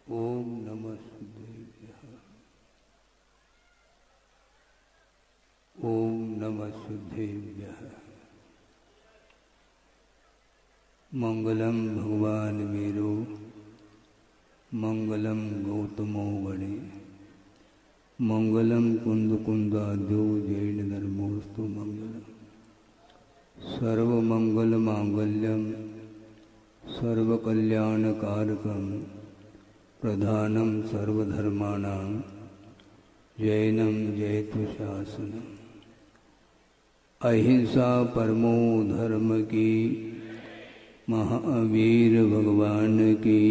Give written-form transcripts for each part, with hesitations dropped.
ओम नमः शुद्धेभ्यः। ओम नमः शुद्धेभ्यः। मंगलम भगवान मेरु मंगलम गौतमो गणे मंगलम कुंद कुंदाद्यो जैन धर्मोस्तु मंगलम सर्वमंगल मांगल्यम सर्वकल्याणकारकम प्रधानम सर्वधर्माणां जैनम जयतु शासनम। अहिंसा परमो धर्म की महावीर भगवान की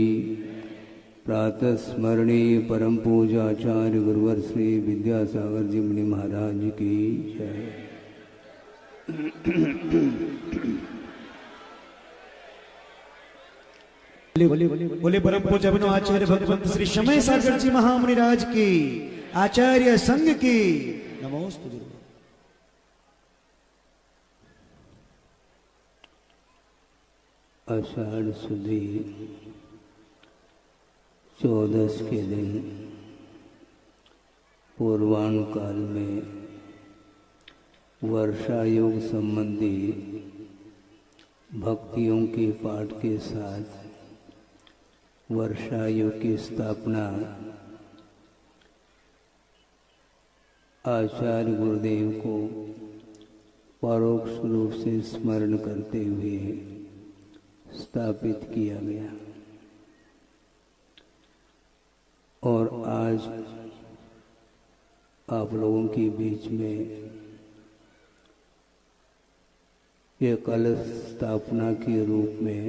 प्रातः स्मरणीय परम पूजाचार्य गुरुवर श्री विद्यासागर जी मुनि महाराज की जय। बोले परम पूज्य अभिनव आचार्य भगवंत श्री समय सागर जी महामुनिराज की आचार्य संघ की नमोस्तु गुरु। आषाढ़ सुदी 14 के दिन पूर्वाण काल में वर्षा योग संबंधी भक्तियों के पाठ के साथ वर्षा योग की स्थापना आचार्य गुरुदेव को परोक्ष रूप से स्मरण करते हुए स्थापित किया गया। और आज आप लोगों के बीच में यह कलश स्थापना के रूप में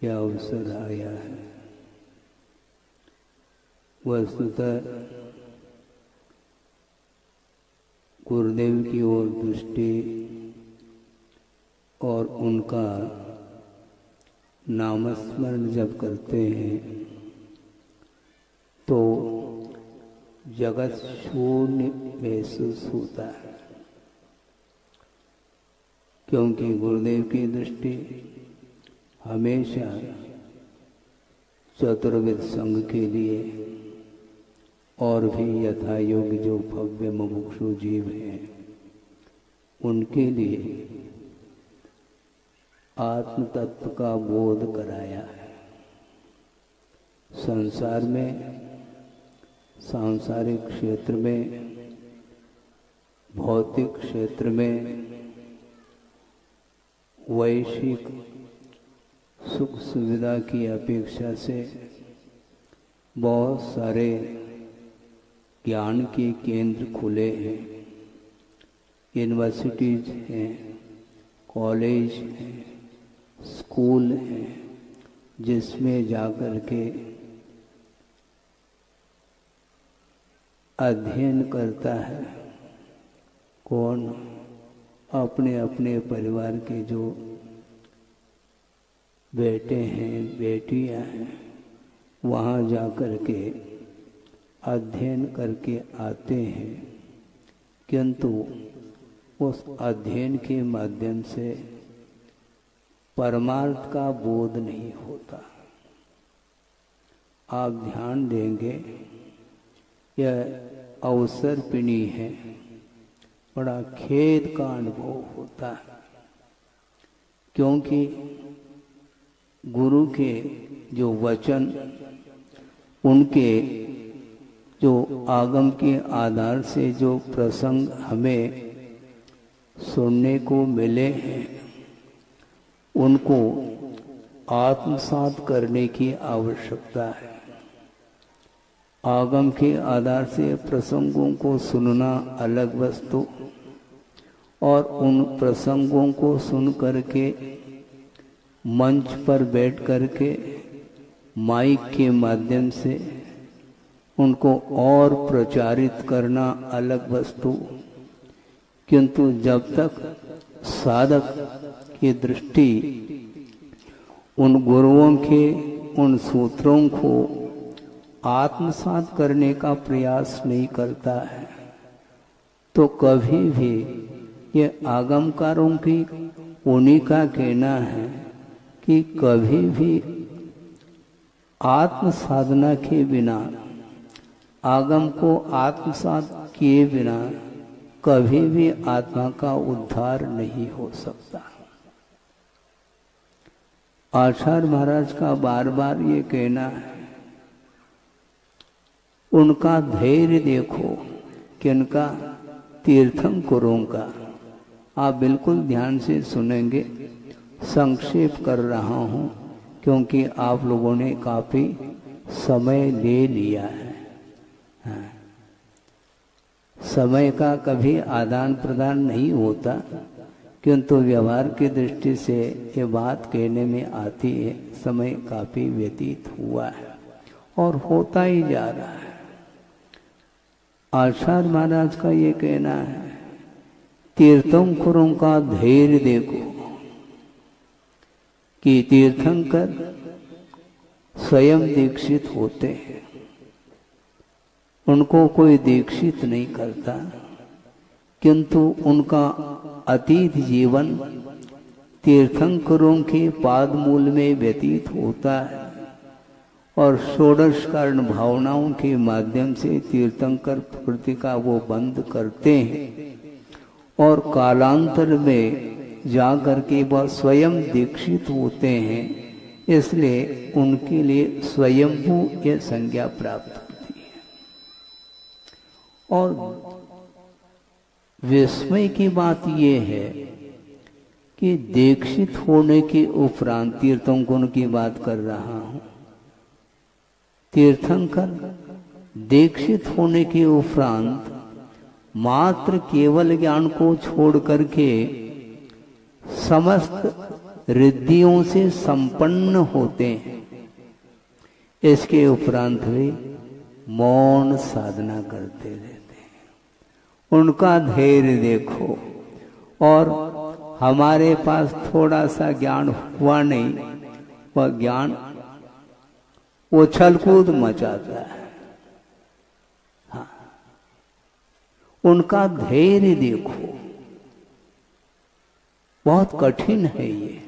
यह अवसर आया है। वस्तुतः गुरुदेव की ओर दृष्टि और उनका नामस्मरण जब करते हैं तो जगत शून्य महसूस होता है, क्योंकि गुरुदेव की दृष्टि हमेशा चतुर्विद संघ के लिए और भी यथा योग्य जो भव्य मुमुक्षु जीव हैं उनके लिए आत्म तत्व का बोध कराया है। संसार में, सांसारिक क्षेत्र में, भौतिक क्षेत्र में वैश्विक सुख सुविधा की अपेक्षा से बहुत सारे ज्ञान के केंद्र खुले हैं, यूनिवर्सिटीज हैं, कॉलेज हैं, स्कूल हैं, जिसमें जाकर के अध्ययन करता है कौन? अपने अपने परिवार के जो बेटे हैं, बेटियां हैं, वहाँ जाकर के अध्ययन करके आते हैं, किंतु उस अध्ययन के माध्यम से परमार्थ का बोध नहीं होता। आप ध्यान देंगे यह अवसर्पिणी है, बड़ा खेद का अनुभव होता है, क्योंकि गुरु के जो वचन, उनके जो आगम के आधार से जो प्रसंग हमें सुनने को मिले हैं उनको आत्मसात करने की आवश्यकता है। आगम के आधार से प्रसंगों को सुनना अलग वस्तु, और उन प्रसंगों को सुन करके मंच पर बैठ करके माइक के माध्यम से उनको और प्रचारित करना अलग वस्तु। किंतु जब तक साधक की दृष्टि उन गुरुओं के उन सूत्रों को आत्मसात करने का प्रयास नहीं करता है, तो कभी भी ये आगमकारों की उन्हीं का कहना है कि कभी भी आत्म साधना के बिना, आगम को आत्मसात किए बिना कभी भी आत्मा का उद्धार नहीं हो सकता। आचार्य महाराज का बार बार ये कहना है, उनका धैर्य देखो, किनका? तीर्थंकरों का। आप बिल्कुल ध्यान से सुनेंगे, संक्षेप कर रहा हूं क्योंकि आप लोगों ने काफी समय ले लिया है। हाँ। समय का कभी आदान प्रदान नहीं होता, किंतु व्यवहार की दृष्टि से ये बात कहने में आती है। समय काफी व्यतीत हुआ है और होता ही जा रहा है। आचार्य महाराज का ये कहना है, तीर्थंकरों का धैर्य देखो कि तीर्थंकर स्वयं दीक्षित होते हैं, उनको कोई दीक्षित नहीं करता, किंतु उनका अतीत जीवन तीर्थंकरों के पादमूल में व्यतीत होता है और षोडश कारण भावनाओं के माध्यम से तीर्थंकर प्रकृति का वो बंद करते हैं और कालांतर में जाकर के वह स्वयं दीक्षित होते हैं। इसलिए उनके लिए स्वयंभू यह संज्ञा प्राप्त होती है। और विस्मय की बात यह है कि दीक्षित होने के उपरांत, तीर्थंकरों की बात कर रहा हूं, तीर्थंकर दीक्षित होने के उपरांत मात्र केवल ज्ञान को छोड़ करके समस्त रिद्धियों से संपन्न होते हैं। इसके उपरांत वे मौन साधना करते रहते हैं। उनका धैर्य देखो। और हमारे पास थोड़ा सा ज्ञान हुआ नहीं, वह ज्ञान उछल कूद मचाता है। हाँ, उनका धैर्य देखो, बहुत कठिन है ये।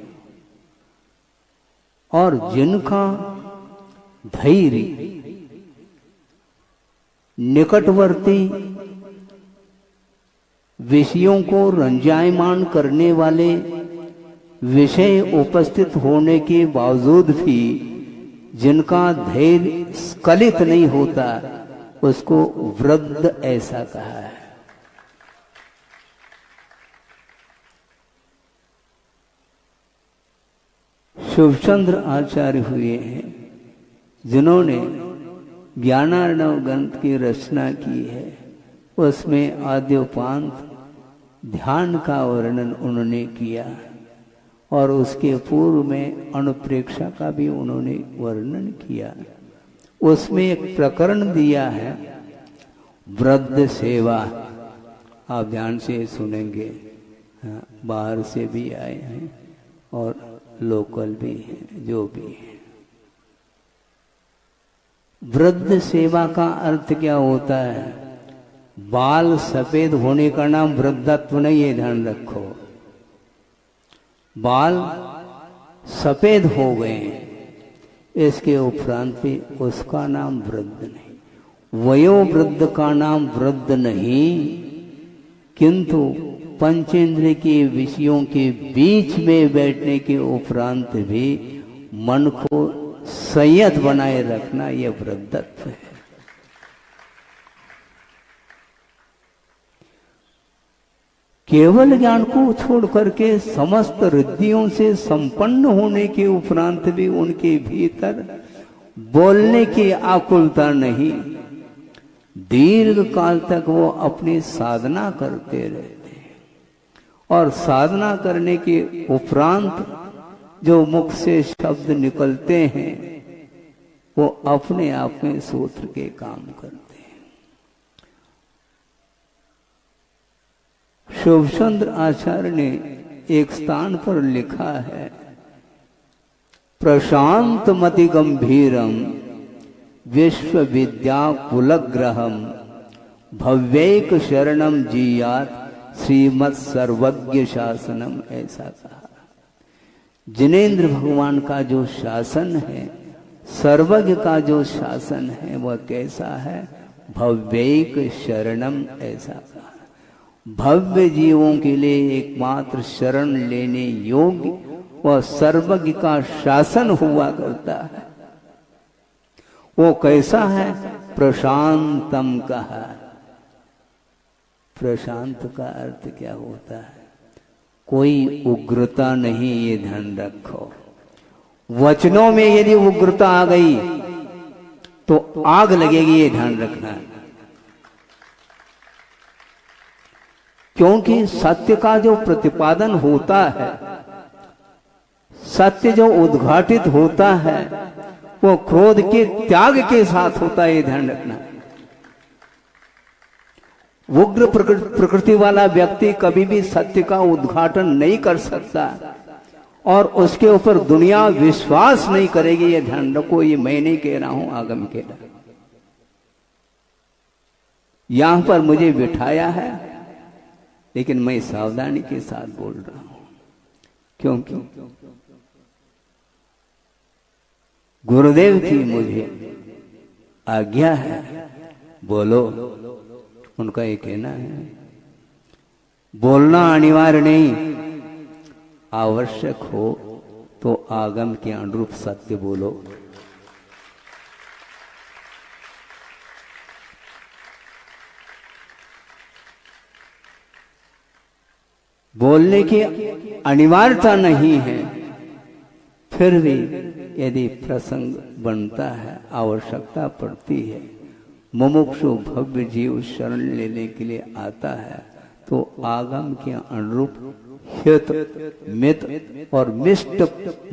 और जिनका धैर्य निकटवर्ती विषयों को रंजायमान करने वाले विषय उपस्थित होने के बावजूद भी जिनका धैर्य स्खलित नहीं होता, उसको वृद्ध ऐसा कहा है। शुभचंद्र आचार्य हुए हैं जिन्होंने ज्ञानार्णव ग्रंथ की रचना की है। उसमें आद्योपांत ध्यान का वर्णन उन्होंने किया और उसके पूर्व में अनुप्रेक्षा का भी उन्होंने वर्णन किया। उसमें एक प्रकरण दिया है, वृद्ध सेवा। आप ध्यान से सुनेंगे, बाहर से भी आए हैं और लोकल भी हैं, जो भी है। वृद्ध सेवा का अर्थ क्या होता है? बाल सफेद होने का नाम वृद्धत्व नहीं है, ध्यान रखो। बाल सफेद हो गए, इसके उपरांत भी उसका नाम वृद्ध नहीं। वयोवृद्ध का नाम वृद्ध नहीं, किंतु पंचेंद्रिय के विषयों के बीच में बैठने के उपरांत भी मन को संयत बनाए रखना, यह वृद्धत्व है। केवल ज्ञान को छोड़ करके समस्त रिद्धियों से संपन्न होने के उपरांत भी उनके भीतर बोलने की आकुलता नहीं। दीर्घ काल तक वो अपनी साधना करते रहते हैं और साधना करने के उपरांत जो मुख से शब्द निकलते हैं वो अपने आप में सूत्र के काम करते हैं। शुभचंद्र आचार्य ने एक स्थान पर लिखा है, प्रशांत मति गंभीरम विश्व विद्या कुलग्रहम भव्यैक शरणम जीयात श्रीमत् सर्वज्ञ शासनम, ऐसा कहा। जिनेंद्र भगवान का जो शासन है, सर्वज्ञ का जो शासन है वह कैसा है? भव्यैक शरणम, ऐसा कहा। भव्य जीवों के लिए एकमात्र शरण लेने योग्य वह सर्वज्ञ का शासन हुआ करता है। वो कैसा है? प्रशांतम कहा। प्रशांत का अर्थ क्या होता है? कोई उग्रता नहीं, ये ध्यान रखो। वचनों में यदि उग्रता आ गई तो आग लगेगी, ये ध्यान रखना है। क्योंकि सत्य का जो प्रतिपादन होता है, सत्य जो उद्घाटित होता है, वो क्रोध के त्याग के साथ होता है, ये ध्यान रखना। उग्र प्रकृति वाला व्यक्ति कभी भी सत्य का उद्घाटन नहीं कर सकता और उसके ऊपर दुनिया विश्वास नहीं करेगी, ये ध्यान रखो। ये मैं नहीं कह रहा हूं, आगम कह रहा है। यहां पर मुझे बिठाया है, लेकिन मैं सावधानी के साथ बोल रहा हूं, क्योंकि गुरुदेव की मुझे आज्ञा है, बोलो। उनका ये कहना है, बोलना अनिवार्य नहीं, आवश्यक हो तो आगम के अनुरूप सत्य बोलो। बोलने की अनिवार्यता नहीं है, फिर भी यदि प्रसंग बनता है, आवश्यकता पड़ती है, मुमुक्षु भव्य जीव शरण लेने के लिए आता है, तो आगम के अनुरूप हित, मित और मिष्ट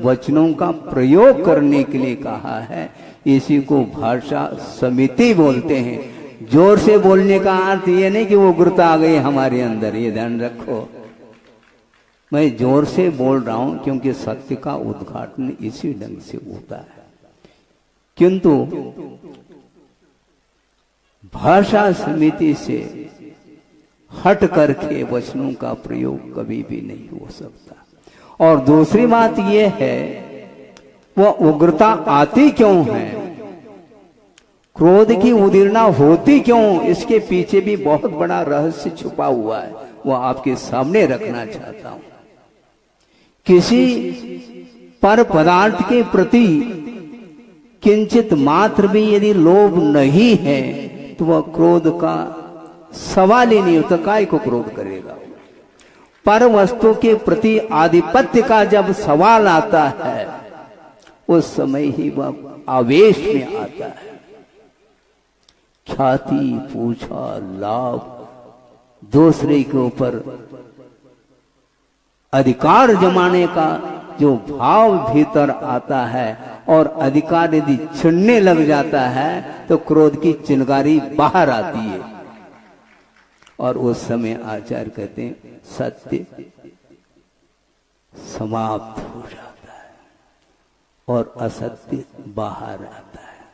वचनों का प्रयोग करने के लिए कहा है। इसी को भाषा समिति बोलते हैं। जोर से बोलने का अर्थ ये नहीं कि वो उग्रता आ गई हमारे अंदर, ये ध्यान रखो। मैं जोर से बोल रहा हूं क्योंकि सत्य का उद्घाटन इसी ढंग से होता है, किंतु भाषा समिति से हट करके वचनों का प्रयोग कभी भी नहीं हो सकता। और दूसरी बात यह है, वह उग्रता आती क्यों है, क्रोध की उदीर्णा होती क्यों, इसके पीछे भी बहुत बड़ा रहस्य छुपा हुआ है, वह आपके सामने रखना चाहता हूं। किसी पर पदार्थ के प्रति किंचित मात्र भी यदि लोभ नहीं है तो वह क्रोध का सवाल ही नहीं होता। काय को क्रोध करेगा? पर वस्तु के प्रति आधिपत्य का जब सवाल आता है, उस समय ही वह आवेश में आता है। ख्याति, पूछा, लाभ, दूसरे के ऊपर अधिकार जमाने का जो भाव भीतर आता है और अधिकार यदि छिड़ने लग जाता है तो क्रोध की चिंगारी बाहर आती है। और उस समय आचार्य कहते हैं सत्य समाप्त हो जाता है और असत्य बाहर आता है।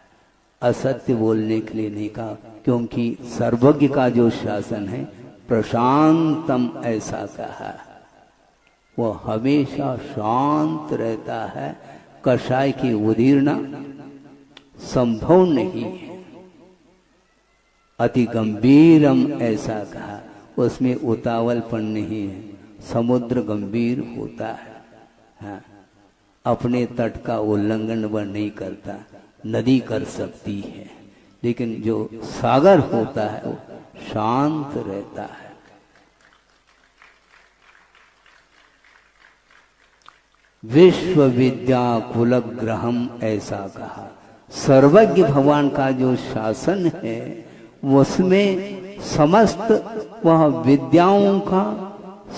असत्य बोलने के लिए नहीं कहा, क्योंकि सर्वज्ञ का जो शासन है प्रशांतम ऐसा कहा, वह हमेशा शांत रहता है। कषाय की उदीर्णा संभव नहीं है। अति गंभीरम ऐसा कहा, उसमें उतावलपन नहीं है। समुद्र गंभीर होता है, हाँ, अपने तट का उल्लंघन वह नहीं करता। नदी कर सकती है, लेकिन जो सागर होता है वो शांत रहता है। विश्व विद्या कुलग्रहम ऐसा कहा। सर्वज्ञ भगवान का जो शासन है उसमें समस्त वह विद्याओं का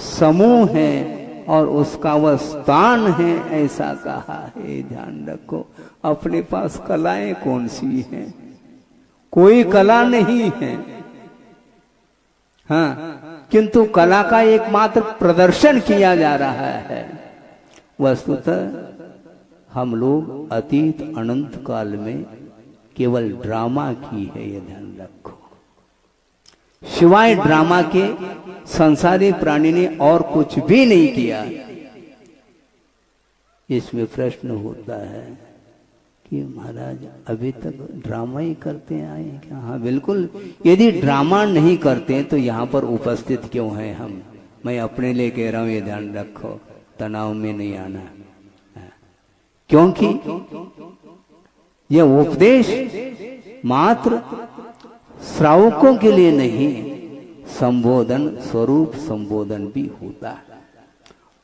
समूह है और उसका वह स्थान है, ऐसा कहा है। ध्यान रखो, अपने पास कलाएं कौन सी हैं? कोई कला नहीं है, हाँ, किंतु कला का एकमात्र प्रदर्शन किया जा रहा है। वस्तुतः हम लोग अतीत अनंत काल में केवल ड्रामा की है, ये ध्यान रखो। सिवाय ड्रामा के संसारी प्राणी ने और कुछ भी नहीं किया। इसमें प्रश्न होता है कि महाराज अभी तक ड्रामा ही करते आए हैं क्या? हाँ बिल्कुल, यदि ड्रामा नहीं करते तो यहाँ पर उपस्थित क्यों हैं हम? मैं अपने लिए कह रहा हूँ, ये ध्यान रखो, तनाव में नहीं आना, क्योंकि यह उपदेश मात्र श्रावकों के लिए नहीं, संबोधन स्वरूप संबोधन भी होता है।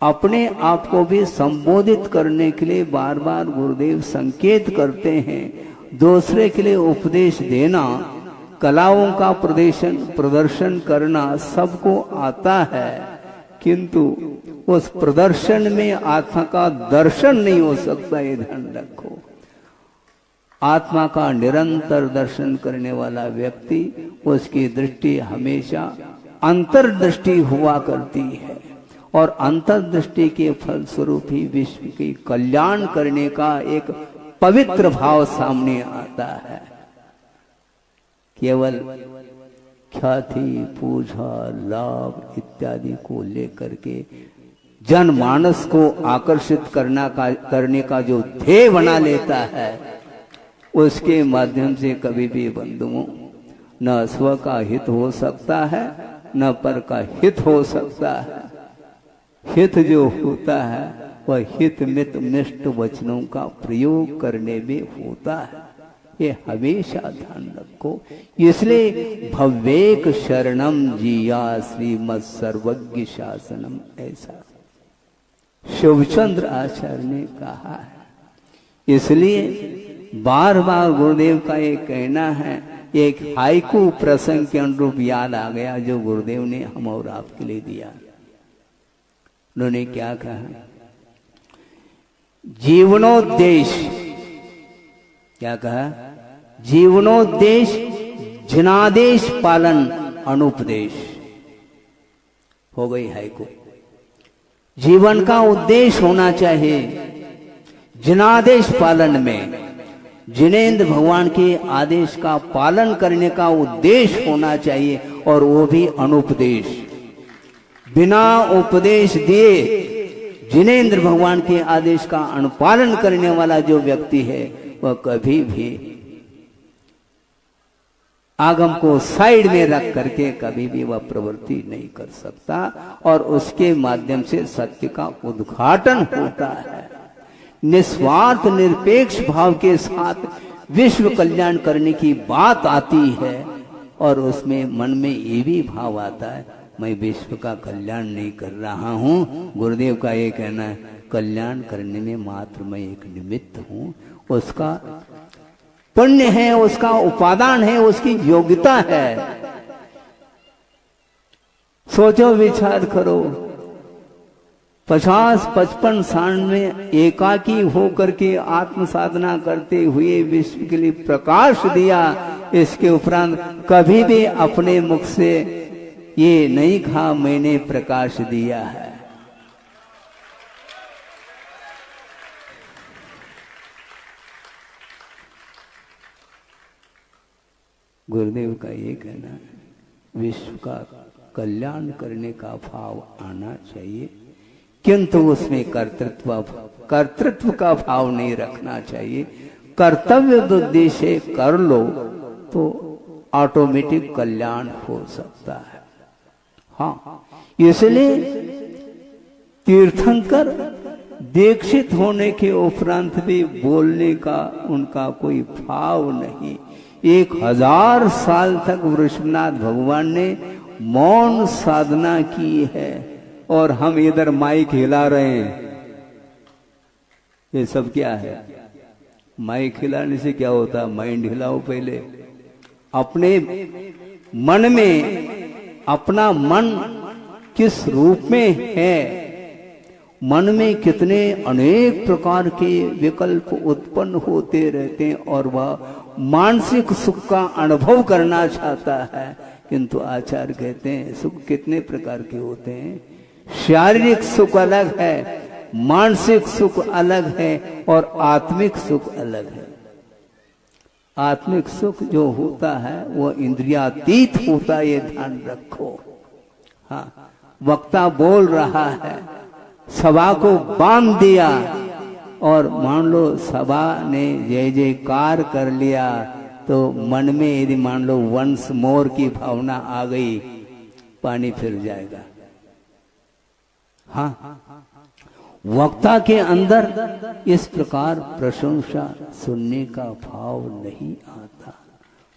अपने आप को भी संबोधित करने के लिए बार बार गुरुदेव संकेत करते हैं। दूसरे के लिए उपदेश देना, कलाओं का प्रदर्शन करना सबको आता है, किंतु उस प्रदर्शन में आत्मा का दर्शन नहीं हो सकता, ये ध्यान रखो। आत्मा का निरंतर दर्शन करने वाला व्यक्ति, उसकी दृष्टि हमेशा अंतर्दृष्टि हुआ करती है, और अंतर्दृष्टि के फलस्वरूप ही विश्व की कल्याण करने का एक पवित्र भाव सामने आता है। केवल ख्याति, पूजा, लाभ इत्यादि को लेकर के जनमानस को आकर्षित करने का जो ध्येय बना लेता है, उसके माध्यम से कभी भी बंधुओं न स्व का हित हो सकता है, न पर का हित हो सकता है। हित जो होता है वह हित मित मिष्ट वचनों का प्रयोग करने में होता है, ये हमेशा ध्यान रखो। इसलिए भव्येक शरणम जिया श्रीमत् सर्वज्ञ शासनम, ऐसा शिवचंद्र आचार्य ने कहा है। इसलिए बार बार गुरुदेव का ये कहना है, एक हाइकू प्रसंग के अनुरूप याद आ गया जो गुरुदेव ने हम और आपके लिए दिया। उन्होंने क्या कहा? जीवनोद्देश्य, क्या कहा? जीवनोद्देश्य जनादेश पालन अनुपदेश। हो गई हाइकू। जीवन का उद्देश्य होना चाहिए जनादेश पालन में, जिनेंद्र भगवान के आदेश का पालन करने का उद्देश्य होना चाहिए, और वो भी अनुपदेश। बिना उपदेश दिए जिनेंद्र भगवान के आदेश का अनुपालन करने वाला जो व्यक्ति है, वह कभी भी आगम को साइड में रख करके कभी भी वह प्रवृत्ति नहीं कर सकता, और उसके माध्यम से सत्य का उद्घाटन होता है। निस्वार्थ निरपेक्ष भाव के साथ विश्व कल्याण करने की बात आती है, और उसमें मन में ये भी भाव आता है, मैं विश्व का कल्याण नहीं कर रहा हूँ। गुरुदेव का ये कहना है, कल्याण करने में मात्र मैं एक निमित्त हूँ। उसका पुण्य है, उसका उपादान है, उसकी योग्यता है। सोचो, विचार करो, 50, 55 साल में एकाकी होकर के आत्म साधना करते हुए विश्व के लिए प्रकाश दिया। इसके उपरांत कभी भी अपने मुख से ये नहीं कहा मैंने प्रकाश दिया है। गुरुदेव का ये कहना है, विश्व का कल्याण करने का भाव आना चाहिए, किंतु उसमें कर्तृत्व का भाव नहीं रखना चाहिए। कर्तव्य बुद्धि से कर लो तो ऑटोमेटिक कल्याण हो सकता है। हाँ, इसलिए तीर्थंकर दीक्षित होने के उपरांत भी बोलने का उनका कोई भाव नहीं। 1000 साल तक वृषभनाथ भगवान ने मौन साधना की है, और हम इधर माइक हिला रहे हैं। ये सब क्या है? माइक हिलाने से क्या होता? माइंड हिलाओ पहले। अपने मन में, अपना मन किस रूप में है, मन में कितने अनेक प्रकार के विकल्प उत्पन्न होते रहते हैं, और वह मानसिक सुख का अनुभव करना चाहता है। किंतु आचार्य कहते हैं सुख कितने प्रकार के होते हैं। शारीरिक सुख अलग है, मानसिक सुख अलग है, और आत्मिक सुख अलग है। आत्मिक सुख जो होता है वह इंद्रियातीत होता है, ये ध्यान रखो। हाँ, वक्ता बोल रहा है, सभा को बांध दिया, और मान लो सभा ने जय जयकार कर लिया तो मन में यदि मान लो वंस मोर की भावना आ गई, पानी फिर जाएगा। हाँ, वक्ता के अंदर इस प्रकार प्रशंसा सुनने का भाव नहीं आता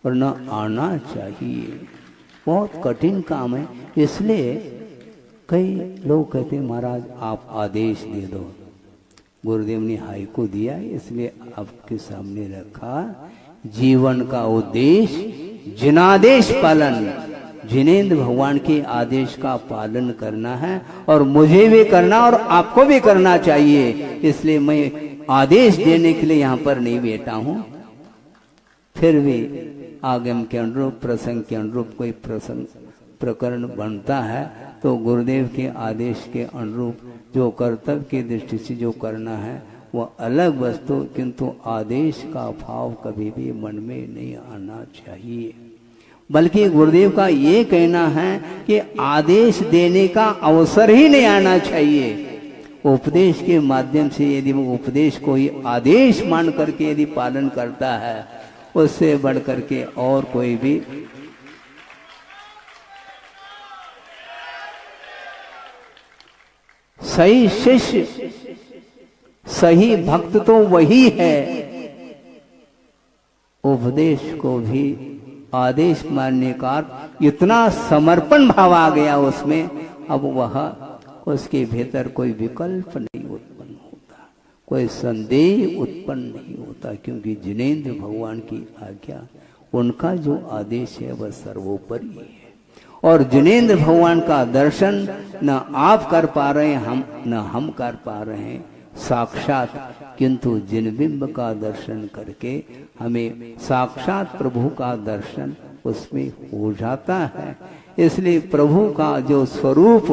और न आना चाहिए। बहुत कठिन काम है। इसलिए कई लोग कहते हैं महाराज आप आदेश दे दो। गुरुदेव ने हाई को दिया, इसलिए आपके सामने रखा। जीवन का उद्देश्य जिनादेश पालन, जिनेंद्र भगवान के आदेश का पालन करना है और मुझे भी करना और आपको भी करना चाहिए। इसलिए मैं आदेश देने के लिए यहाँ पर नहीं बैठा हूँ। फिर भी आगम के अनुरूप, प्रसंग के अनुरूप कोई प्रसंग प्रकरण बनता है तो गुरुदेव के आदेश के अनुरूप जो कर्तव्य की दृष्टि से जो करना है वह अलग वस्तु, किंतु आदेश का भाव कभी भी मन में नहीं आना चाहिए। बल्कि गुरुदेव का ये कहना है कि आदेश देने का अवसर ही नहीं आना चाहिए। उपदेश के माध्यम से यदि वो उपदेश को ही आदेश मान करके यदि पालन करता है, उससे बढ़ करके और कोई भी सही शिष्य, सही भक्त तो वही है। उपदेश को भी आदेश मानने का इतना समर्पण भाव आ गया उसमें, अब वह उसके भीतर कोई विकल्प नहीं उत्पन्न होता, कोई संदेह उत्पन्न नहीं होता, क्योंकि जिनेंद्र भगवान की आज्ञा, उनका जो आदेश है वह सर्वोपरि है। और जिनेंद्र भगवान का दर्शन न आप कर पा रहे हैं, न हम कर पा रहे हैं साक्षात, किंतु जिनबिंब का दर्शन करके हमें साक्षात प्रभु का दर्शन उसमें हो जाता है। इसलिए प्रभु का जो स्वरूप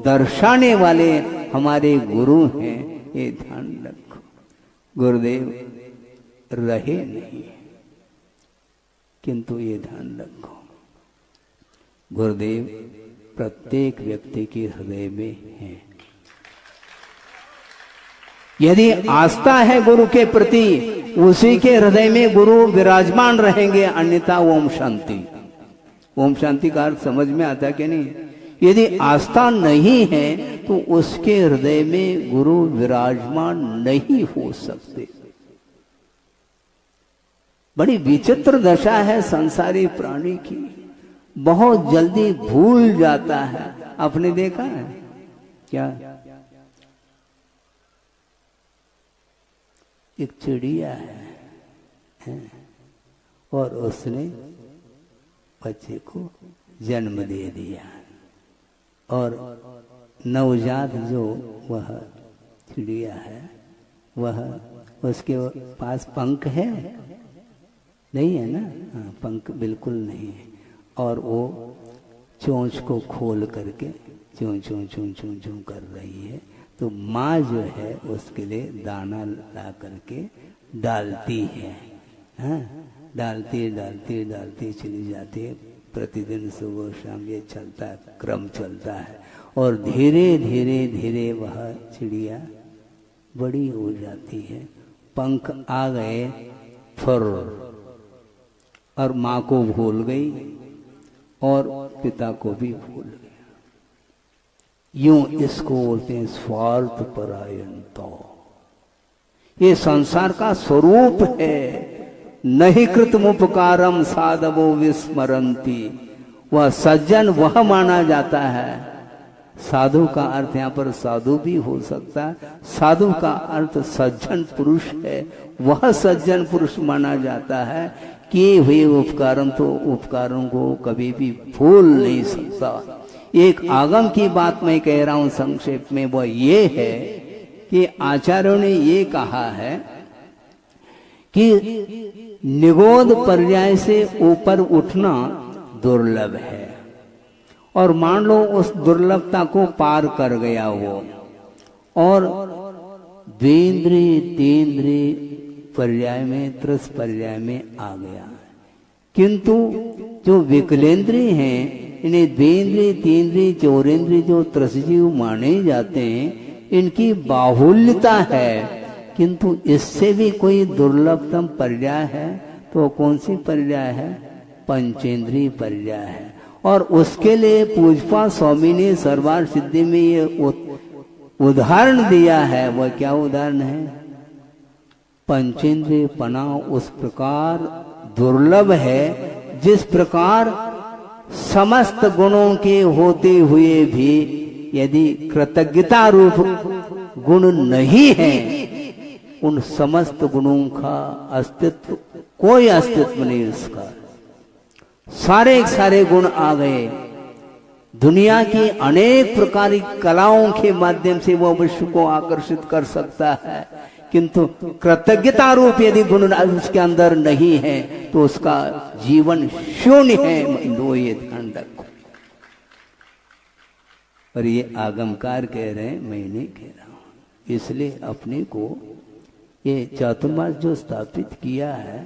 दर्शाने वाले हमारे गुरु हैं, ये ध्यान रखो। गुरुदेव रहे नहीं, किंतु ये ध्यान रखो गुरुदेव प्रत्येक व्यक्ति के हृदय में है। यदि आस्था है गुरु के प्रति, उसी के हृदय में गुरु विराजमान रहेंगे, अन्यथा ओम शांति। ओम शांति का अर्थ समझ में आता है कि नहीं? यदि आस्था नहीं है तो उसके हृदय में गुरु विराजमान नहीं हो सकते। बड़ी विचित्र दशा है संसारी प्राणी की, बहुत जल्दी भूल जाता है। आपने देखा है क्या? एक चिड़िया है और उसने बच्चे को जन्म दे दिया, और नवजात जो वह चिड़िया है वह, उसके पास पंख है नहीं है ना? हाँ, पंख बिल्कुल नहीं है, और वो चोंच को खोल करके चूं चूं चूं चूं चूं कर रही है। तो माँ जो है उसके लिए दाना ला करके डालती है, हाँ, डालती डालती डालती चली जाती है। प्रतिदिन सुबह शाम ये चलता है, क्रम चलता है, और धीरे धीरे धीरे वह चिड़िया बड़ी हो जाती है, पंख आ गए फुर, और माँ को भूल गई और पिता को भी भूल गया। यूं इसको बोलते हैं स्वार्थ परायणता। ये संसार का स्वरूप है। नहीं कृतमुपकारम साधवो विस्मरंती। वह सज्जन वह माना जाता है। साधु का अर्थ यहाँ पर साधु भी हो सकता है, साधु का अर्थ सज्जन पुरुष है, वह सज्जन पुरुष माना जाता है। किए हुए उपकारम तो उपकारों को कभी भी भूल नहीं सकता। एक आगम की बात मैं कह रहा हूं संक्षेप में, वह ये है कि आचार्यों ने ये कहा है कि निगोद पर्याय से ऊपर उठना दुर्लभ है, और मान लो उस दुर्लभता को पार कर गया वो, और द्वेंद्रिय तेंद्रिय पर्याय में, त्रस पर्याय में आ गया। किंतु जो विकलेंद्रिय हैं, इन्हें द्वेंद्रिय तीन्द्रिय चौरेंद्रिय जो त्रसजीव माने जाते हैं, इनकी बाहुल्यता है। किंतु इससे भी कोई दुर्लभतम पर्याय है तो कौन सी पर्याय है? पंचेंद्रीय पर्याय है। और उसके लिए पूजपा स्वामी ने सर्वार्थ सिद्धि में ये उदाहरण दिया है। वह क्या उदाहरण है? पंचेंद्रिय पना उस प्रकार दुर्लभ है जिस प्रकार समस्त गुणों के होते हुए भी यदि कृतज्ञता रूप गुण नहीं है, उन समस्त गुणों का अस्तित्व, कोई अस्तित्व नहीं उसका। सारे गुण आ गए। दुनिया की अनेक प्रकार की कलाओं के माध्यम से वह विश्व को आकर्षित कर सकता है, किंतु कृतज्ञता रूप यदि गुण उसके अंदर नहीं है तो उसका जीवन शून्य है। दो ये ध्यान रखो। और ये आगमकार कह रहे हैं, मैं नहीं कह रहा हूं। इसलिए अपने को ये चातुर्मास जो स्थापित किया है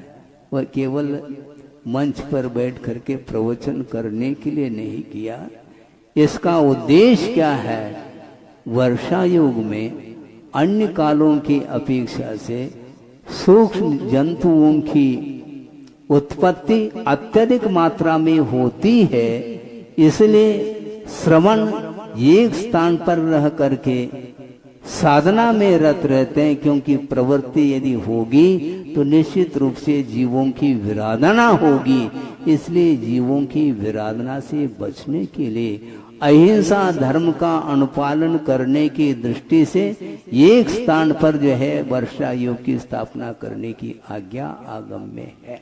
वह केवल मंच पर बैठ करके प्रवचन करने के लिए नहीं किया। इसका उद्देश्य क्या है? वर्षा युग में अन्य कालों की अपेक्षा से सूक्ष्म जंतुओं की उत्पत्ति अत्यधिक मात्रा में होती है, इसलिए श्रवण एक स्थान पर रह करके साधना में रत रहते हैं, क्योंकि प्रवृत्ति यदि होगी तो निश्चित रूप से जीवों की विराधना होगी। इसलिए जीवों की विराधना से बचने के लिए अहिंसा धर्म का अनुपालन करने की दृष्टि से एक स्थान पर जो है वर्षा योग की स्थापना करने की आज्ञा आगम में है।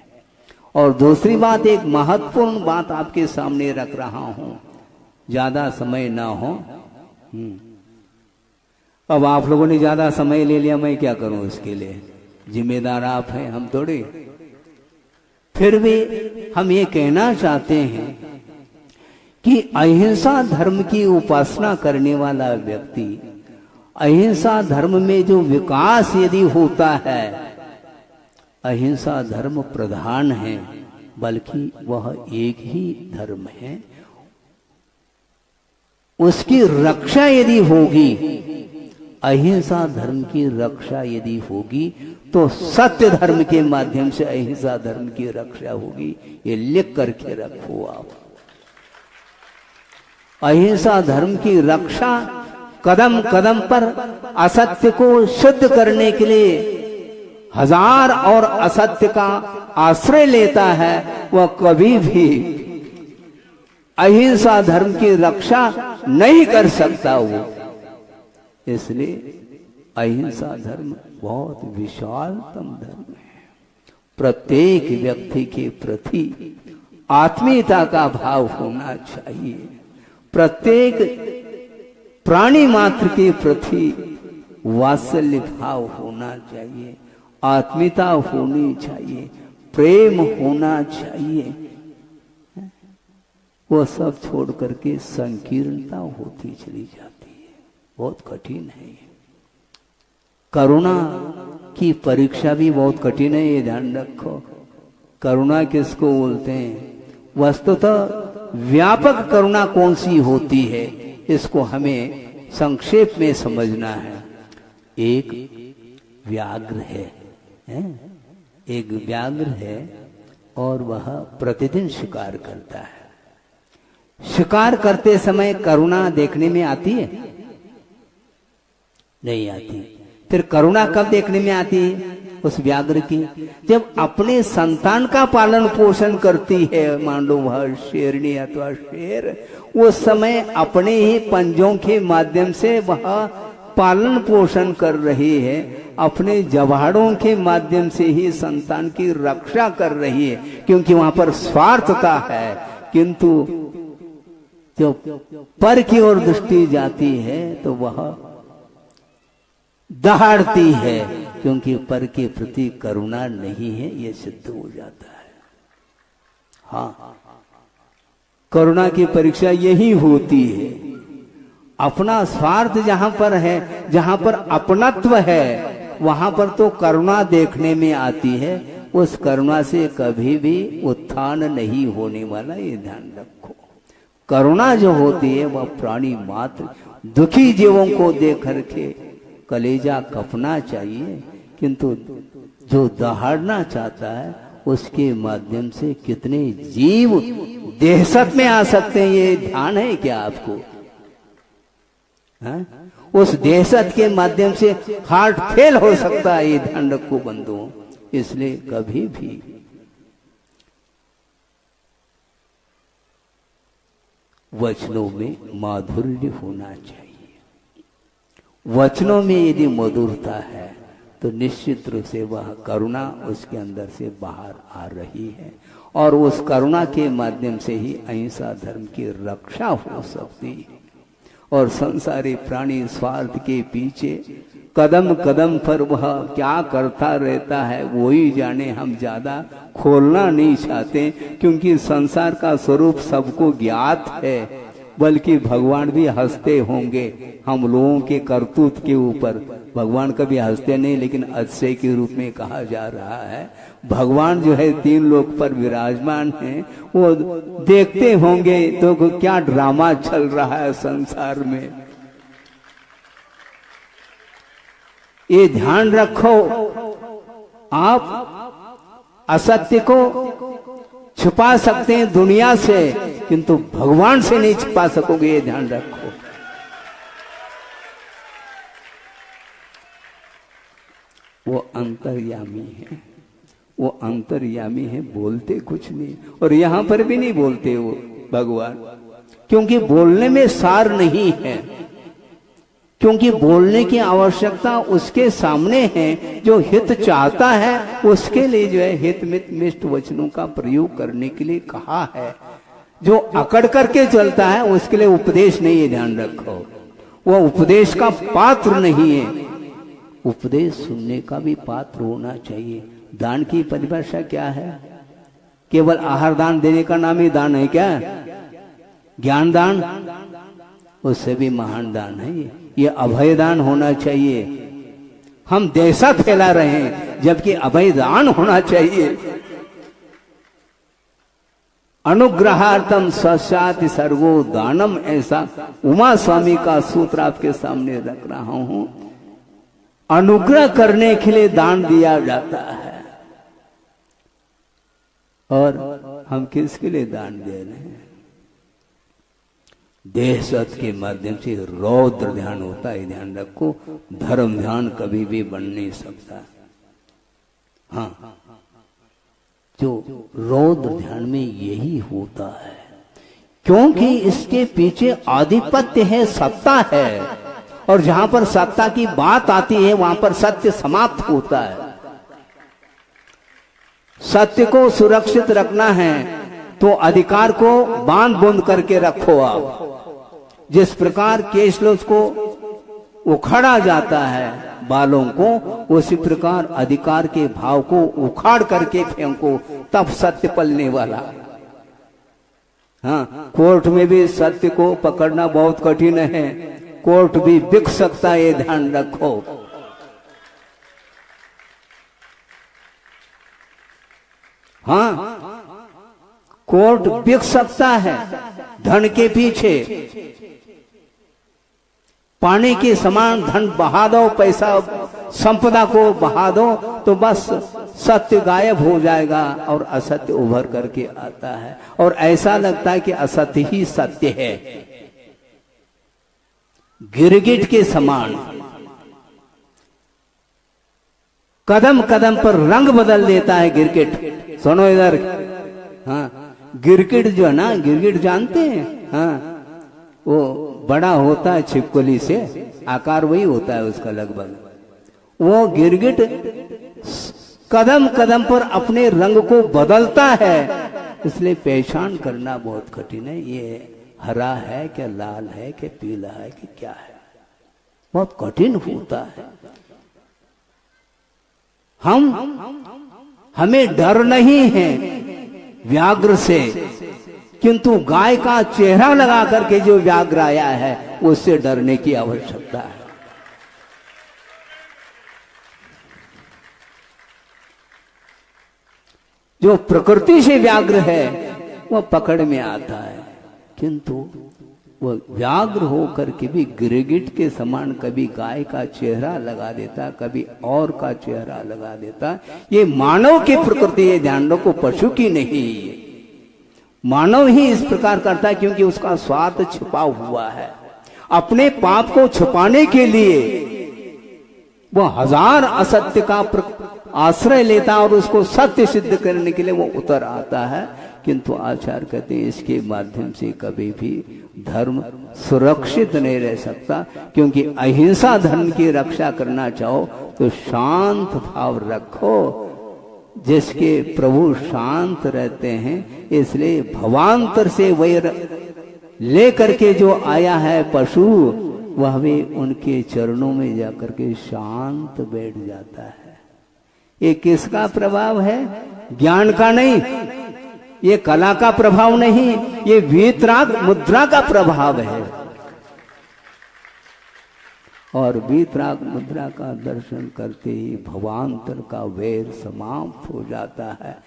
और दूसरी बात, एक महत्वपूर्ण बात आपके सामने रख रहा हूं, ज्यादा समय ना हो। अब आप लोगों ने ज्यादा समय ले लिया, मैं क्या करूं इसके लिए? जिम्मेदार आप हैं, हम थोड़ी। फिर भी हम ये कहना चाहते हैं कि अहिंसा धर्म की उपासना करने वाला व्यक्ति, अहिंसा धर्म में जो विकास यदि होता है, अहिंसा धर्म प्रधान है, बल्कि वह एक ही धर्म है। उसकी रक्षा यदि होगी, अहिंसा धर्म की रक्षा यदि होगी, तो सत्य धर्म के माध्यम से अहिंसा धर्म की रक्षा होगी। ये लिख करके रखो आप। अहिंसा धर्म की रक्षा कदम कदम पर असत्य को शुद्ध करने के लिए हजार और असत्य का आश्रय लेता है, वह कभी भी अहिंसा धर्म की रक्षा नहीं कर सकता वो। इसलिए अहिंसा धर्म बहुत विशालतम धर्म है। प्रत्येक व्यक्ति के प्रति आत्मीयता का भाव होना चाहिए। प्रत्येक प्राणी मात्र के प्रति वात्सल्य भाव होना चाहिए, आत्मीयता होनी चाहिए, प्रेम होना चाहिए। वो सब छोड़ करके संकीर्णता होती चली जाती है, बहुत कठिन है। करुणा की परीक्षा भी बहुत कठिन है, ये ध्यान रखो। करुणा किसको बोलते हैं? वस्तुतः व्यापक करुणा कौन सी होती है, इसको हमें संक्षेप में समझना है। एक व्याघ्र है, एक व्याघ्र है और वह प्रतिदिन शिकार करता है। शिकार करते समय करुणा देखने में आती है? नहीं आती। फिर करुणा कब देखने में आती है उस व्याघ्र की? जब अपने संतान का पालन पोषण करती है, मान लो वह शेरनी अथवा शेर, उस समय अपने ही पंजों के माध्यम से वह पालन पोषण कर रही है, अपने जवाड़ों के माध्यम से ही संतान की रक्षा कर रही है, क्योंकि वहां पर स्वार्थता है। किंतु जब पर की ओर दृष्टि जाती है तो वह दहाड़ती है, क्योंकि पर के प्रति करुणा नहीं है, यह सिद्ध हो जाता है। हाँ, करुणा की परीक्षा यही होती है। अपना स्वार्थ जहां पर है, जहां पर अपनत्व है, वहां पर तो करुणा देखने में आती है। उस करुणा से कभी भी उत्थान नहीं होने वाला, ये ध्यान रखो। करुणा जो होती है वह प्राणी मात्र दुखी जीवों को देख करके कलेजा कपना चाहिए। किंतु जो दहाड़ना चाहता है उसके माध्यम से कितने जीव दहशत में आ सकते हैं, ये ध्यान है क्या आपको? हाँ? उस दहशत के माध्यम से हार्ट फेल हो सकता है, ये ध्यान रखो बंधुओं। इसलिए कभी भी वचनों में माधुर्य होना चाहिए। वचनों में यदि मधुरता है तो निश्चित रूप से वह करुणा उसके अंदर से बाहर आ रही है, और उस करुणा के माध्यम से ही अहिंसा धर्म की रक्षा हो सकती है। और संसारी प्राणी स्वार्थ के पीछे कदम कदम पर वह क्या करता रहता है वो ही जाने। हम ज्यादा खोलना नहीं चाहते, क्योंकि संसार का स्वरूप सबको ज्ञात है, बल्कि भगवान भी हंसते होंगे हम लोगों के करतूत के ऊपर। भगवान कभी हंसते नहीं, लेकिन अतिशय के रूप में कहा जा रहा है। भगवान जो है 3 लोक पर विराजमान है, वो देखते होंगे तो क्या ड्रामा चल रहा है संसार में। ये ध्यान रखो, आप असत्य को छुपा सकते हैं दुनिया से, किंतु भगवान से नहीं छुपा सकोगे, ये ध्यान रखो। वो अंतर्यामी है, वो अंतर्यामी है, बोलते कुछ नहीं, और यहां पर भी नहीं बोलते वो भगवान, क्योंकि बोलने में सार नहीं है, क्योंकि बोलने की आवश्यकता उसके सामने है। जो हित चाहता है उसके लिए जो है हित मित मिष्ट वचनों का प्रयोग करने के लिए कहा है। जो अकड़ करके चलता है उसके लिए उपदेश नहीं है, ध्यान रखो। वो उपदेश का पात्र नहीं है। उपदेश सुनने का भी पात्र होना चाहिए। दान की परिभाषा क्या है? केवल आहार दान देने का नाम ही दान है क्या? ज्ञान दान उससे भी महान दान है ये अभय दान होना चाहिए। हम दहशत फैला रहे हैं, जबकि अभय दान होना चाहिए। अनुग्रहार्थम सस्याति सर्वो दानम, ऐसा उमा स्वामी का सूत्र आपके सामने रख रहा हूं। अनुग्रह करने के लिए दान दिया जाता है, और हम किसके लिए दान दे रहे हैं? दहशत के माध्यम से रौद्र ध्यान होता है, ध्यान रखो। धर्म ध्यान कभी भी बन नहीं सकता। हाँ, जो रौद्र ध्यान में यही होता है, क्योंकि इसके पीछे आधिपत्य है, सत्ता है, और जहां पर सत्ता की बात आती है वहां पर सत्य समाप्त होता है। सत्य को सुरक्षित रखना है तो अधिकार को बांध बूंद करके रखो आप। जिस प्रकार केशलोच को उखाड़ा जाता है बालों को, उसी प्रकार अधिकार के भाव को उखाड़ करके फेंको, तब सत्य पलने वाला। हाँ, कोर्ट में भी सत्य को पकड़ना बहुत कठिन है। कोर्ट भी बिक सकता है, ये ध्यान रखो। हाँ, कोर्ट बिक सकता है धन के पीछे। पानी के समान धन बहा दो, पैसा संपदा को बहा दो, तो बस सत्य गायब हो जाएगा और असत्य उभर करके आता है, और ऐसा लगता है कि असत्य ही सत्य है। गिरगिट के समान कदम कदम पर रंग बदल देता है गिरगिट। सुनो इधर, हाँ, गिरगिट जो है ना, गिरगिट जानते हैं? हाँ, वो बड़ा होता है छिपकली से, आकार वही होता है उसका लगभग। वो गिरगिट कदम कदम पर अपने रंग को बदलता है, इसलिए पहचान करना बहुत कठिन है। ये हरा है क्या, लाल है क्या, पीला है कि क्या है, बहुत कठिन होता है। हमें डर नहीं है व्याघ्र से, किंतु गाय का चेहरा लगा करके जो व्याघ्र आया है उससे डरने की आवश्यकता है। जो प्रकृति से व्याघ्र है वह पकड़ में आता है, किंतु वो व्याघ्र होकर के भी गिरगिट के समान कभी गाय का चेहरा लगा देता, कभी और का चेहरा लगा देता। ये मानव की प्रकृति है, ध्यान रखो, पशु की नहीं है। मानव ही इस प्रकार करता है क्योंकि उसका स्वार्थ छिपा हुआ है। अपने पाप को छुपाने के लिए वो हजार असत्य का आश्रय लेता और उसको सत्य सिद्ध करने के लिए वो उतर आता है। किंतु आचार्य कहते हैं इसके माध्यम से कभी भी धर्म सुरक्षित नहीं रह सकता, क्योंकि अहिंसा धर्म की रक्षा करना चाहो तो शांत भाव रखो। जिसके प्रभु शांत रहते हैं, इसलिए भवांतर से वैर लेकर के जो आया है पशु, वह भी उनके चरणों में जाकर के शांत बैठ जाता है। ये किसका प्रभाव है? ज्ञान का नहीं, ये कला का प्रभाव नहीं, ये वीतराग मुद्रा का प्रभाव है। और वीतराग मुद्रा का दर्शन करते ही भवांतर का वैर समाप्त हो जाता है।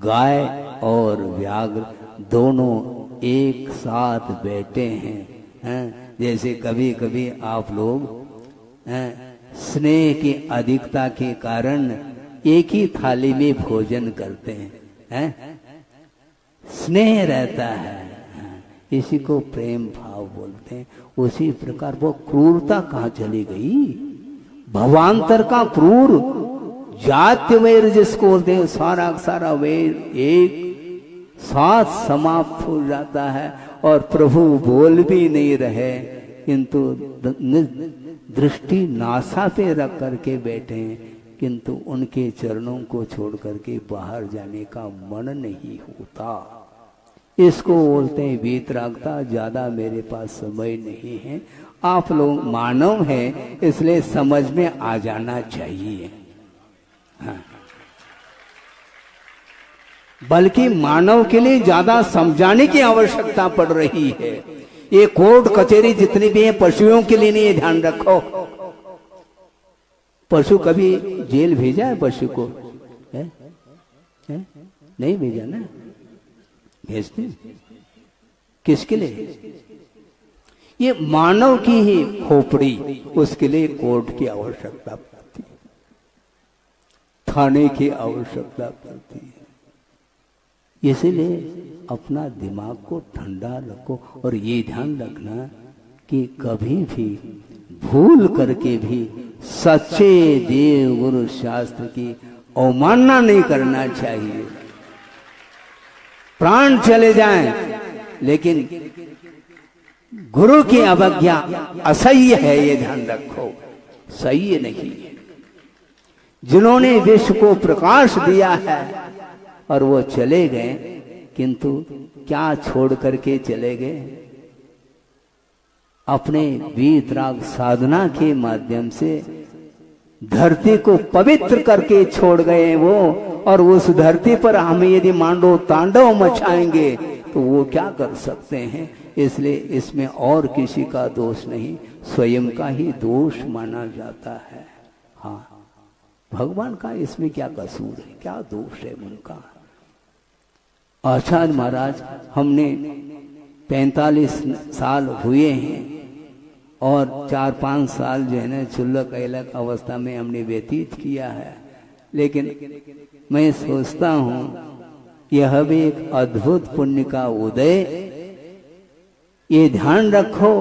गाय और व्याघ्र दोनों एक साथ बैठे हैं। जैसे कभी कभी आप लोग स्नेह की अधिकता के कारण एक ही थाली में भोजन करते हैं, स्नेह रहता है, इसी को प्रेम भाव बोलते हैं। उसी प्रकार वो क्रूरता कहाँ चली गई? भवांतर का क्रूर जात्य वैर जिसको बोलते हैं, सारा सारा वैर एक साथ समाप्त हो जाता है। और प्रभु बोल भी नहीं रहे, किंतु दृष्टि नासा पे रख करके बैठे हैं, किंतु उनके चरणों को छोड़ करके बाहर जाने का मन नहीं होता। इसको बोलते हैं वीतरागता। ज्यादा मेरे पास समय नहीं है, आप लोग मानव हैं इसलिए समझ में आ जाना चाहिए। हाँ। बल्कि मानव के लिए ज्यादा समझाने की आवश्यकता पड़ रही है। ये कोर्ट कचहरी जितनी भी है पशुओं के लिए नहीं है, ध्यान रखो। पशु कभी जेल भेजा है पशु को? है? नहीं भेजा ना, भेजते किसके लिए? ये मानव की ही खोपड़ी, उसके लिए कोर्ट की आवश्यकता पड़ती है, थाने की आवश्यकता पड़ती है। इसीलिए अपना दिमाग को ठंडा रखो और ये ध्यान रखना कि कभी भी भूल करके भी सच्चे देव गुरु शास्त्र की अवमानना नहीं करना चाहिए। प्राण चले जाएं, लेकिन गुरु की अवज्ञा असह्य है, ये ध्यान रखो, सही नहीं है। जिन्होंने विश्व को प्रकाश दिया है और वो चले गए, किंतु क्या छोड़ करके चले गए? अपने वीतराग साधना के माध्यम से धरती को पवित्र करके छोड़ गए वो। और उस धरती पर हम यदि मांडो तांडव मचाएंगे तो वो क्या कर सकते हैं? इसलिए इसमें और किसी का दोष नहीं, स्वयं का ही दोष माना जाता है। हाँ, भगवान का इसमें क्या कसूर है, क्या दोष है उनका? आचार्य महाराज, हमने 45 साल हुए हैं और 4-5 साल जो है ना चुल्लक अलग अवस्था में हमने व्यतीत किया है। लेकिन मैं सोचता हूं यह भी एक अद्भुत पुण्य का उदय। ये ध्यान रखो,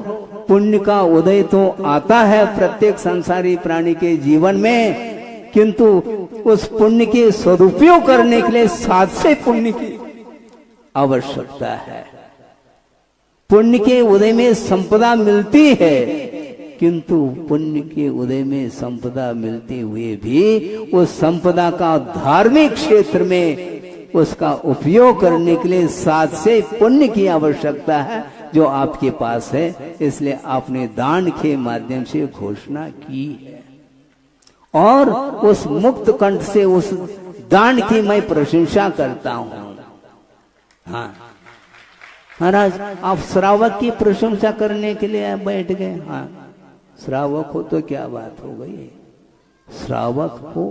पुण्य का उदय तो आता है प्रत्येक संसारी प्राणी के जीवन में, किंतु उस पुण्य के सदुपयोग करने के लिए साथ से पुण्य की आवश्यकता है। पुण्य के उदय में संपदा मिलती है, किंतु पुण्य के उदय में संपदा मिलते हुए भी उस संपदा का धार्मिक क्षेत्र में उसका उपयोग करने के लिए साथ से पुण्य की आवश्यकता है जो आपके पास है। इसलिए आपने दान के माध्यम से घोषणा की है और उस मुक्त कंठ से उस दान की मैं प्रशंसा करता हूं। हाँ महाराज, आप श्रावक की प्रशंसा करने के लिए बैठ गए। हाँ, श्रावक हो तो क्या बात हो गई? श्रावक हो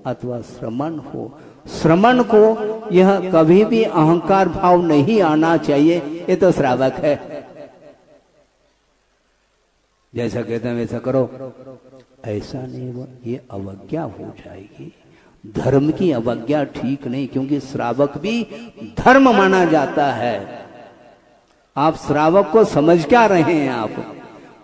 अथवा श्रमण हो, श्रमण को यह कभी भी अहंकार भाव नहीं आना चाहिए। ये तो श्रावक है, जैसा कहते हैं वैसा करो, ऐसा नहीं हुआ, ये अवज्ञा हो जाएगी। धर्म की अवज्ञा ठीक नहीं, क्योंकि श्रावक भी धर्म माना जाता है। आप श्रावक को समझ क्या रहे हैं? आप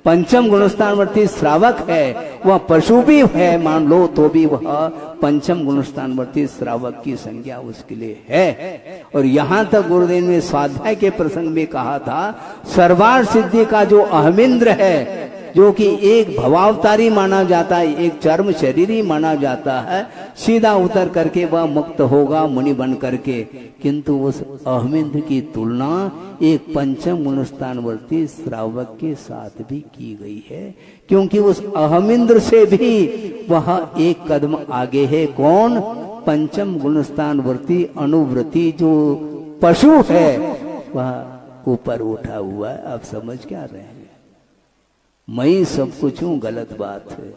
पंचम गुणस्थानवर्ती श्रावक है, वह पशु भी है मान लो तो भी वह पंचम गुणस्थानवर्ती श्रावक की संज्ञा उसके लिए है। और यहां तक गुरुदेव ने स्वाध्याय के प्रसंग में कहा था, सर्वार्थ सिद्धि का जो अहमिंद्र है, जो कि एक भवावतारी माना जाता है, एक चर्म शरीरी माना जाता है, सीधा उतर करके वह मुक्त होगा मुनि बन करके। किंतु उस अहमिंद्र की तुलना एक पंचम गुणस्थानवर्ती श्रावक के साथ भी की गई है, क्योंकि उस अहमिंद्र से भी वह एक कदम आगे है। कौन? पंचम गुणस्थानवर्ती अनुवृत्ति जो पशु है वह ऊपर उठा हुआ है। आप समझ क्या रहे हैं? मैं ही सब कुछ हूं, गलत बात है।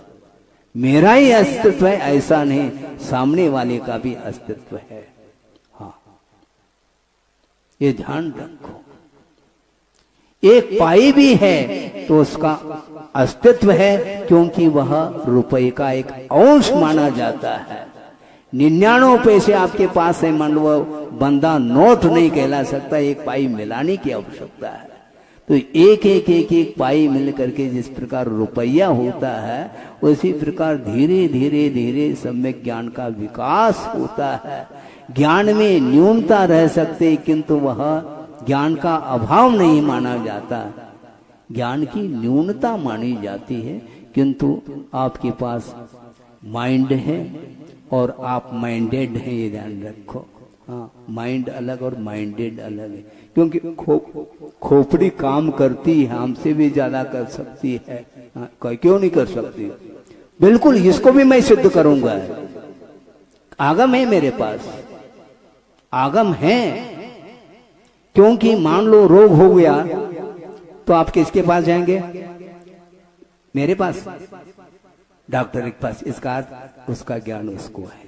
मेरा ही अस्तित्व है ऐसा नहीं, सामने वाले का भी अस्तित्व है। हाँ, ये ध्यान रखो। एक पाई भी है तो उसका अस्तित्व है, क्योंकि वह रुपए का एक अंश माना जाता है। 99 पैसे आपके पास है, मान लो बंदा नोट नहीं कहला सकता, एक पाई मिलाने की आवश्यकता है। तो एक एक एक एक पाई मिल करके जिस प्रकार रुपया होता है, उसी प्रकार धीरे धीरे धीरे सम्यक ज्ञान का विकास होता है। ज्ञान में न्यूनता रह सकते, किंतु वह ज्ञान का अभाव नहीं माना जाता। ज्ञान की न्यूनता मानी जाती है, किंतु आपके पास माइंड है और आप माइंडेड हैं, ये ध्यान रखो। हाँ, माइंड अलग और माइंडेड अलग है, क्योंकि खोपड़ी काम करती है, हमसे भी ज्यादा कर सकती है। हाँ, क्यों नहीं कर सकती? बिल्कुल, इसको भी मैं सिद्ध करूंगा। आगम है मेरे पास, आगम है। क्योंकि मान लो रोग हो गया तो आप किसके पास जाएंगे? मेरे पास, डॉक्टर के पास। इसका अर्थ उसका ज्ञान उसको है।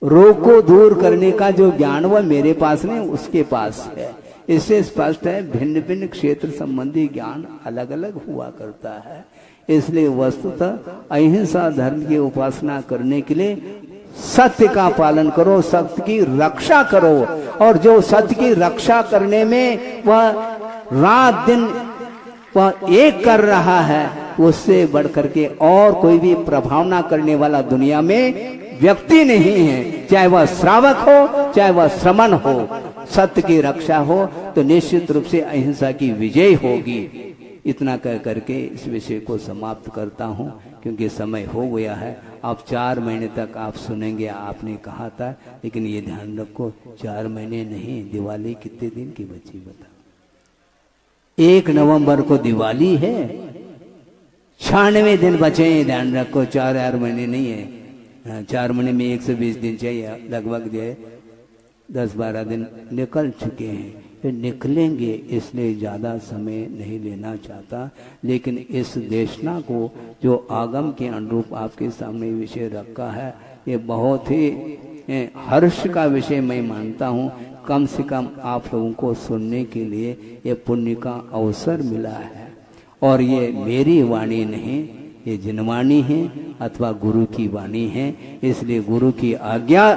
रोग को दूर करने का जो ज्ञान वह मेरे पास नहीं, उसके पास है। इससे स्पष्ट है भिन्न भिन्न क्षेत्र संबंधी ज्ञान अलग अलग हुआ करता है। इसलिए वस्तुतः अहिंसा धर्म की उपासना करने के लिए सत्य का पालन करो, सत्य की रक्षा करो। और जो सत्य की रक्षा करने में वह रात दिन वह एक कर रहा है, उससे बढ़ करके और कोई भी प्रभावना करने वाला दुनिया में व्यक्ति नहीं है। चाहे वह श्रावक हो, चाहे वह श्रमण हो, सत्य की रक्षा हो तो निश्चित रूप से अहिंसा की विजय होगी। इतना कह करके इस विषय को समाप्त करता हूं, क्योंकि समय हो गया है। आप 4 महीने तक आप सुनेंगे, आपने कहा था, लेकिन ये ध्यान रखो 4 महीने नहीं, दिवाली कितने दिन की बची बता? 1 नवंबर को दिवाली है, 96 दिन बचे हैं। ध्यान रखो, 4 महीने नहीं है। 4 महीने में 120 दिन चाहिए, लगभग जो है 10-12 दिन निकल चुके हैं, फिर निकलेंगे। इसलिए ज़्यादा समय नहीं लेना चाहता, लेकिन इस देशना को जो आगम के अनुरूप आपके सामने विषय रखा है, ये बहुत ही हर्ष का विषय मैं मानता हूँ। कम से कम आप लोगों को सुनने के लिए ये पुण्य का अवसर मिला है। और ये मेरी वाणी नहीं, ये जिनवाणी है अथवा गुरु की वाणी है। इसलिए गुरु की आज्ञा,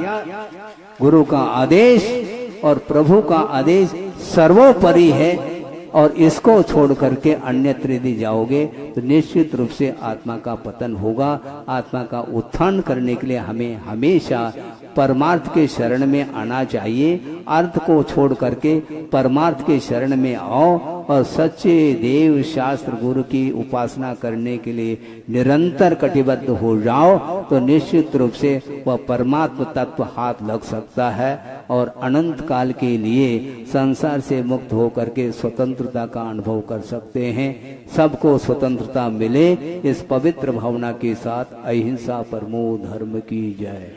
गुरु का आदेश और प्रभु का आदेश सर्वोपरि है। और इसको छोड़ करके अन्यत्र यदि जाओगे तो निश्चित रूप से आत्मा का पतन होगा। आत्मा का उत्थान करने के लिए हमें हमेशा परमार्थ के शरण में आना चाहिए। अर्थ को छोड़ करके परमार्थ के शरण में आओ और सच्चे देव शास्त्र गुरु की उपासना करने के लिए निरंतर कटिबद्ध हो जाओ, तो निश्चित रूप से वह परमात्म तत्व हाथ लग सकता है और अनंत काल के लिए संसार से मुक्त होकर के स्वतंत्रता का अनुभव कर सकते हैं। सबको स्वतंत्रता मिले, इस पवित्र भावना के साथ अहिंसा परमो धर्म की जय।